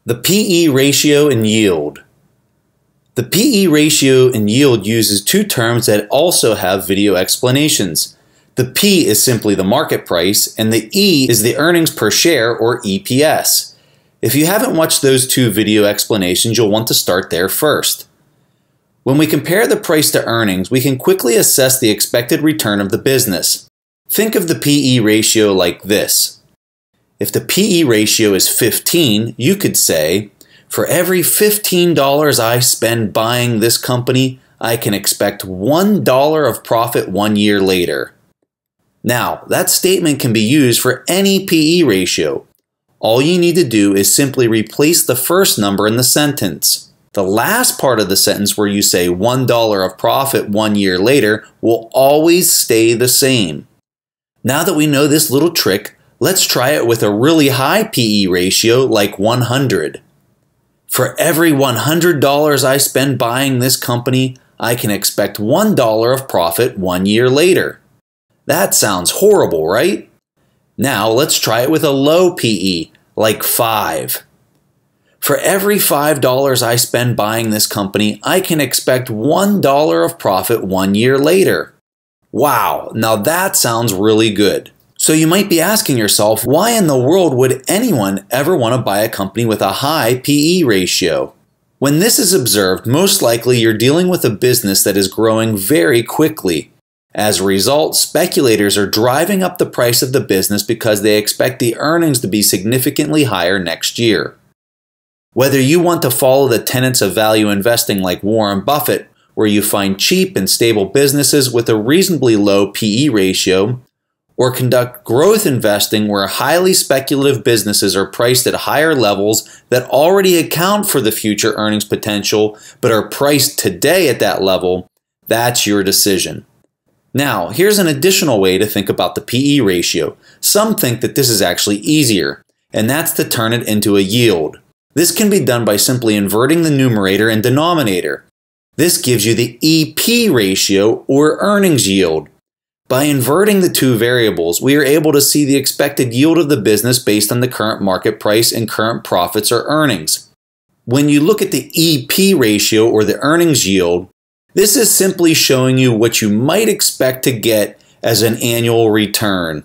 The P/E ratio and yield. The P/E ratio and yield uses two terms that also have video explanations. The P is simply the market price, and the E is the earnings per share, or EPS. If you haven't watched those two video explanations, you'll want to start there first. When we compare the price to earnings, we can quickly assess the expected return of the business. Think of the P/E ratio like this. If the P/E ratio is 15, you could say, for every $15 I spend buying this company, I can expect $1 of profit 1 year later. Now, that statement can be used for any P/E ratio. All you need to do is simply replace the first number in the sentence. The last part of the sentence where you say $1 of profit 1 year later will always stay the same. Now that we know this little trick, let's try it with a really high P/E ratio like 100. For every $100 I spend buying this company, I can expect $1 of profit 1 year later. That sounds horrible, right? Now let's try it with a low P/E, like 5. For every $5 I spend buying this company, I can expect $1 of profit 1 year later. Wow, now that sounds really good. So you might be asking yourself, why in the world would anyone ever want to buy a company with a high P/E ratio? When this is observed, most likely you're dealing with a business that is growing very quickly. As a result, speculators are driving up the price of the business because they expect the earnings to be significantly higher next year. Whether you want to follow the tenets of value investing like Warren Buffett, where you find cheap and stable businesses with a reasonably low P/E ratio, or conduct growth investing where highly speculative businesses are priced at higher levels that already account for the future earnings potential but are priced today at that level, that's your decision. Now, here's an additional way to think about the P/E ratio. Some think that this is actually easier, and that's to turn it into a yield. This can be done by simply inverting the numerator and denominator. This gives you the EP ratio, or earnings yield. By inverting the two variables, we are able to see the expected yield of the business based on the current market price and current profits or earnings. When you look at the EP ratio, or the earnings yield, this is simply showing you what you might expect to get as an annual return.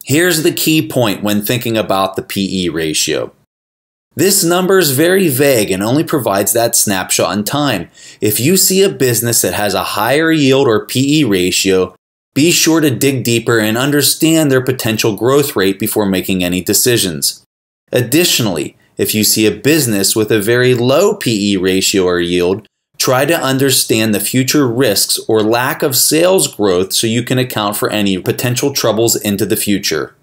Here's the key point when thinking about the P/E ratio. This number is very vague and only provides that snapshot in time. If you see a business that has a higher yield or P/E ratio, be sure to dig deeper and understand their potential growth rate before making any decisions. Additionally, if you see a business with a very low P/E ratio or yield, try to understand the future risks or lack of sales growth so you can account for any potential troubles into the future.